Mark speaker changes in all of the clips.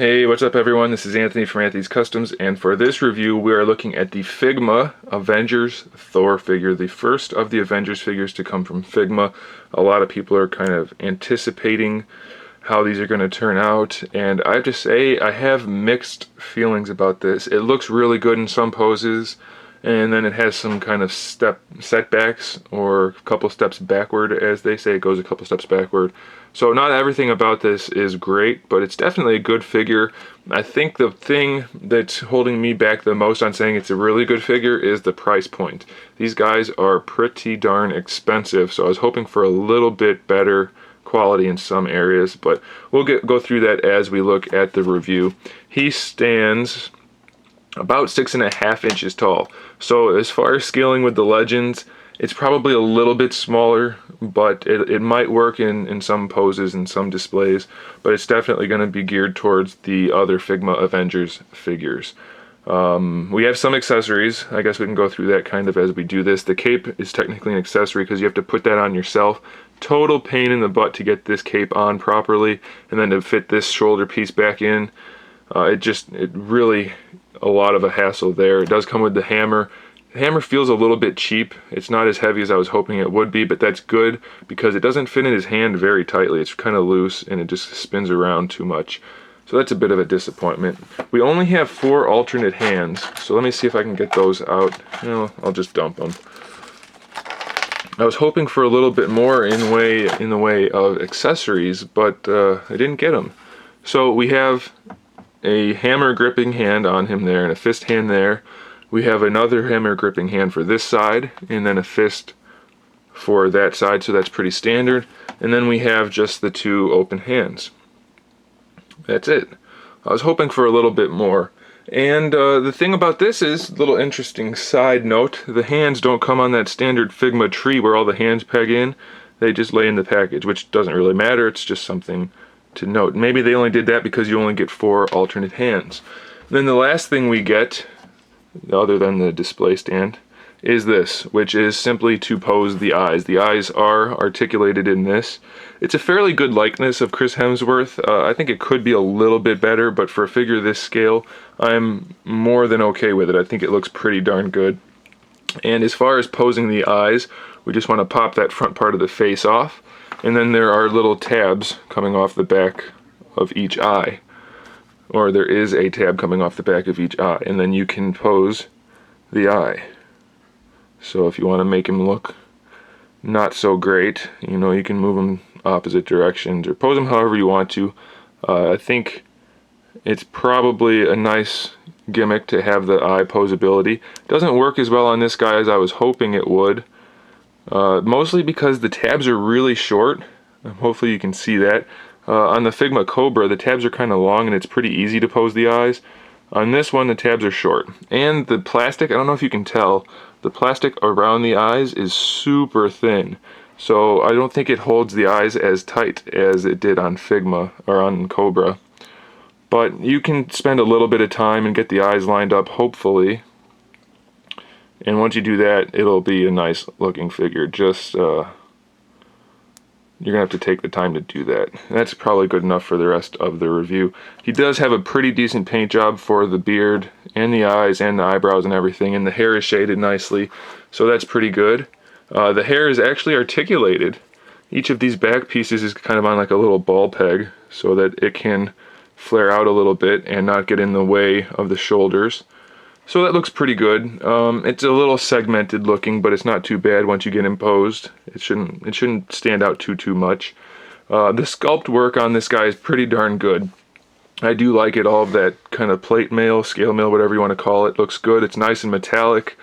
Speaker 1: Hey, what's up everyone? This is Anthony from Anthony's Customs, and for this review we are looking at the Figma Avengers Thor figure, the first of the Avengers figures to come from Figma. A lot of people are kind of anticipating how these are going to turn out, and I have to say I have mixed feelings about this. It looks really good in some poses, and then it has some kind of setbacks, or a couple steps backward, as they say. It goes a couple steps backward. So not everything about this is great, but it's definitely a good figure. I think the thing that's holding me back the most on saying it's a really good figure is the price point. These guys are pretty darn expensive, so I was hoping for a little bit better quality in some areas, but we'll go through that as we look at the review. He stands about 6.5 inches tall. So as far as scaling with the Legends, it's probably a little bit smaller, but it might work in some poses and some displays, but it's definitely going to be geared towards the other Figma Avengers figures. We have some accessories. I guess we can go through that kind of as we do this. The cape is technically an accessory because you have to put that on yourself. Total pain in the butt to get this cape on properly, and then to fit this shoulder piece back in. It really a lot of a hassle there. It does come with the hammer. The hammer feels a little bit cheap. It's not as heavy as I was hoping it would be, but that's good because it doesn't fit in his hand very tightly. It's kind of loose and it just spins around too much. So that's a bit of a disappointment. We only have 4 alternate hands, so let me see if I can get those out. No, I'll just dump them. I was hoping for a little bit more in the way of accessories, but I didn't get them. So we have a hammer gripping hand on him there and a fist hand there. We have another hammer gripping hand for this side and then a fist for that side, so that's pretty standard. And then we have just the 2 open hands. That's it. I was hoping for a little bit more. And the thing about this is, little interesting side note, the hands don't come on that standard Figma tree where all the hands peg in. They just lay in the package, which doesn't really matter. It's just something to note. Maybe they only did that because you only get 4 alternate hands. And then the last thing we get, other than the display stand, is this, which is simply to pose the eyes. The eyes are articulated in this. It's a fairly good likeness of Chris Hemsworth. I think it could be a little bit better, but for a figure this scale, I'm more than okay with it. I think it looks pretty darn good. And as far as posing the eyes, we just want to pop that front part of the face off, and then there are little tabs coming off the back of each eye. Or there is a tab coming off the back of each eye, and then you can pose the eye. So if you want to make him look not so great, you can move him opposite directions or pose him however you want to. I think it's probably a nice gimmick to have the eye posability. Doesn't work as well on this guy as I was hoping it would, mostly because the tabs are really short. Hopefully you can see that. On the Figma Cobra, the tabs are kind of long and it's pretty easy to pose the eyes. On this one, the tabs are short. And the plastic, I don't know if you can tell, the plastic around the eyes is super thin. So I don't think it holds the eyes as tight as it did on Figma or on Cobra. But you can spend a little bit of time and get the eyes lined up, hopefully. And once you do that, it'll be a nice looking figure. Just you're going to have to take the time to do that. That's probably good enough for the rest of the review. He does have a pretty decent paint job for the beard and the eyes and the eyebrows and everything, and the hair is shaded nicely, so that's pretty good. The hair is actually articulated. Each of these back pieces is kind of on like a little ball peg so that it can flare out a little bit and not get in the way of the shoulders. So that looks pretty good. It's a little segmented looking, but it's not too bad once you get imposed. It shouldn't stand out too much. The sculpt work on this guy is pretty darn good. I do like it. All of that kind of plate mail, scale mail, whatever you want to call it, looks good. It's nice and metallic.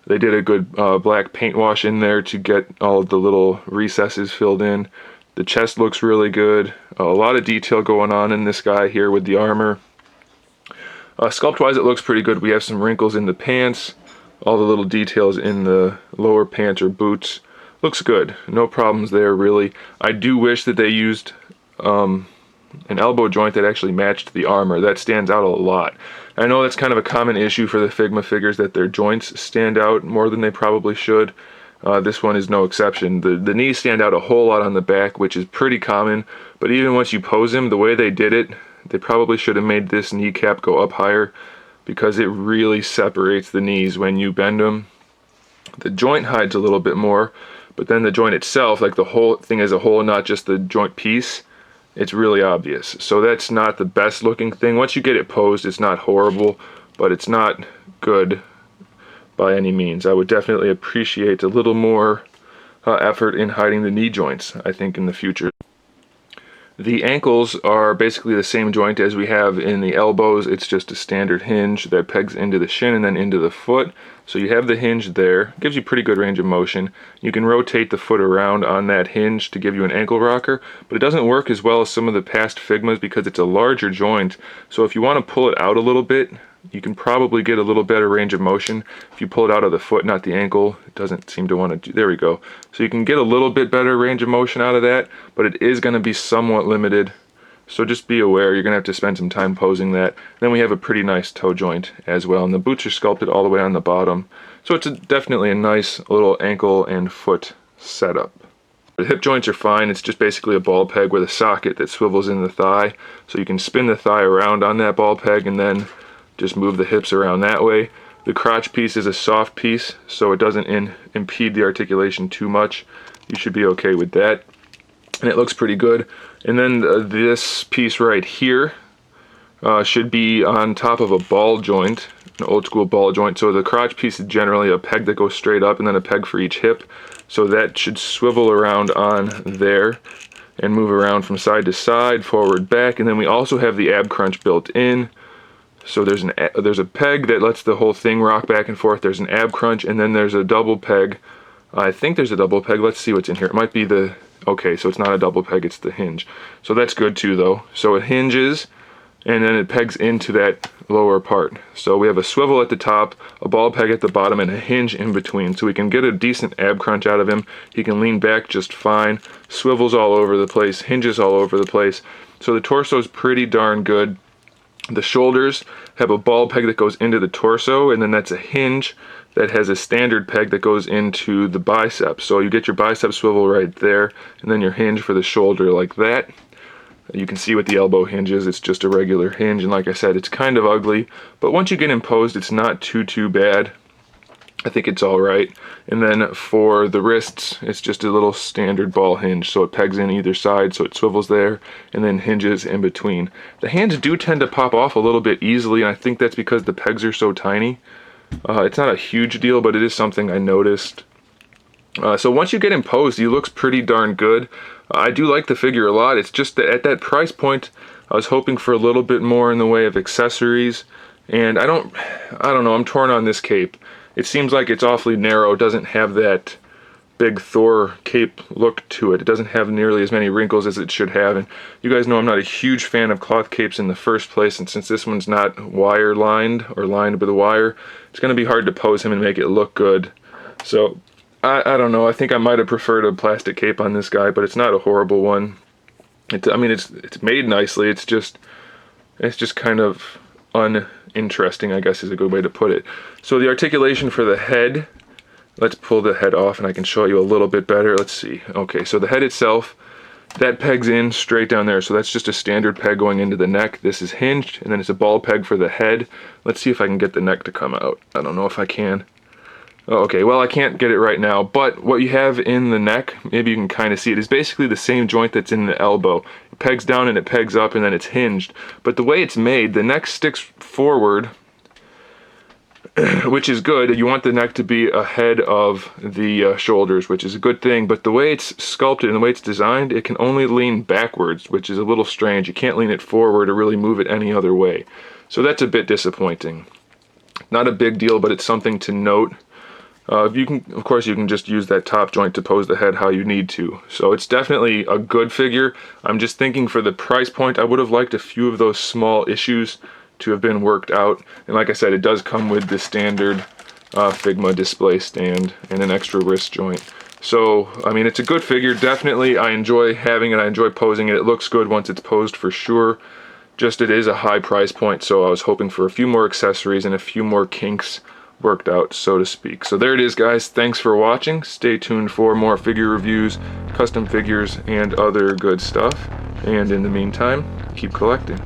Speaker 1: They did a good black paint wash in there to get all of the little recesses filled in. The chest looks really good. A lot of detail going on in this guy here with the armor. Sculpt-wise, it looks pretty good. We have some wrinkles in the pants, all the little details in the lower pants or boots. Looks good. No problems there, really. I do wish that they used an elbow joint that actually matched the armor. That stands out a lot. I know that's kind of a common issue for the Figma figures, that their joints stand out more than they probably should. This one is no exception. The knees stand out a whole lot on the back, which is pretty common, but even once you pose him, the way they did it They probably should have made this kneecap go up higher, because it really separates the knees when you bend them. The joint hides a little bit more, but then the joint itself, like the whole thing as a whole, not just the joint piece, it's really obvious. So that's not the best looking thing. Once you get it posed, it's not horrible, but it's not good by any means. I would definitely appreciate a little more effort in hiding the knee joints, I think, in the future. The ankles are basically the same joint as we have in the elbows. It's just a standard hinge that pegs into the shin and then into the foot. So you have the hinge there. It gives you pretty good range of motion. You can rotate the foot around on that hinge to give you an ankle rocker, but it doesn't work as well as some of the past Figmas because it's a larger joint. So if you want to pull it out a little bit, you can probably get a little better range of motion. If you pull it out of the foot, not the ankle, it doesn't seem to want to do, there we go. So you can get a little bit better range of motion out of that, but it is going to be somewhat limited. So just be aware, you're going to have to spend some time posing that. Then we have a pretty nice toe joint as well, and the boots are sculpted all the way on the bottom. So it's definitely a nice little ankle and foot setup. The hip joints are fine. It's just basically a ball peg with a socket that swivels in the thigh. So you can spin the thigh around on that ball peg and then just move the hips around that way. The crotch piece is a soft piece, so it doesn't impede the articulation too much. You should be okay with that. And it looks pretty good. And then this piece right here should be on top of a ball joint, an old school ball joint. So the crotch piece is generally a peg that goes straight up and then a peg for each hip. So that should swivel around on there and move around from side to side, forward, back. And then we also have the ab crunch built in. So there's a peg that lets the whole thing rock back and forth. There's an ab crunch, and then there's a double peg. I think there's a double peg. Let's see what's in here. It might be the, okay, so it's not a double peg, it's the hinge. So that's good too though. So it hinges, and then it pegs into that lower part. So we have a swivel at the top, a ball peg at the bottom, and a hinge in between. So we can get a decent ab crunch out of him. He can lean back just fine. Swivels all over the place, hinges all over the place. So the torso is pretty darn good. The shoulders have a ball peg that goes into the torso, and then that's a hinge that has a standard peg that goes into the biceps. So you get your bicep swivel right there, and then your hinge for the shoulder like that. You can see with the elbow hinges, it's just a regular hinge, and like I said, it's kind of ugly, but once you get imposed, it's not too bad. I think it's all right. And then for the wrists, it's just a little standard ball hinge, so it pegs in either side, so it swivels there, and then hinges in between. The hands do tend to pop off a little bit easily, and I think that's because the pegs are so tiny. It's not a huge deal, but it is something I noticed. So once you get imposed, he looks pretty darn good. I do like the figure a lot. It's just that at that price point, I was hoping for a little bit more in the way of accessories, and I don't know, I'm torn on this cape. It seems like it's awfully narrow, doesn't have that big Thor cape look to it. It doesn't have nearly as many wrinkles as it should have, and you guys know I'm not a huge fan of cloth capes in the first place, and since this one's not wire lined or lined with a wire, it's going to be hard to pose him and make it look good. So I don't know, I think I might have preferred a plastic cape on this guy, but it's not a horrible one. I mean, it's made nicely, it's just kind of uninteresting, I guess is a good way to put it. So the articulation for the head, let's pull the head off and I can show you a little bit better. Let's see. Okay, so the head itself, that pegs in straight down there. So that's just a standard peg going into the neck. This is hinged, and then it's a ball peg for the head. Let's see if I can get the neck to come out. I don't know if I can. Oh, okay, well I can't get it right now, but what you have in the neck, maybe you can kind of see it, is basically the same joint that's in the elbow. It pegs down and it pegs up and then it's hinged. But the way it's made, the neck sticks forward, which is good. You want the neck to be ahead of the shoulders, which is a good thing, but the way it's sculpted and the way it's designed, it can only lean backwards, which is a little strange. You can't lean it forward or really move it any other way. So that's a bit disappointing. Not a big deal, but it's something to note. Of course, you can just use that top joint to pose the head how you need to. So it's definitely a good figure. I'm just thinking for the price point, I would have liked a few of those small issues to have been worked out. And like I said, it does come with the standard Figma display stand and an extra wrist joint. So, I mean, it's a good figure. Definitely, I enjoy having it. I enjoy posing it. It looks good once it's posed for sure. Just it is a high price point, so I was hoping for a few more accessories and a few more kinks worked out, so to speak. So there it is, guys. Thanks for watching. Stay tuned for more figure reviews, custom figures, and other good stuff. And in the meantime, keep collecting.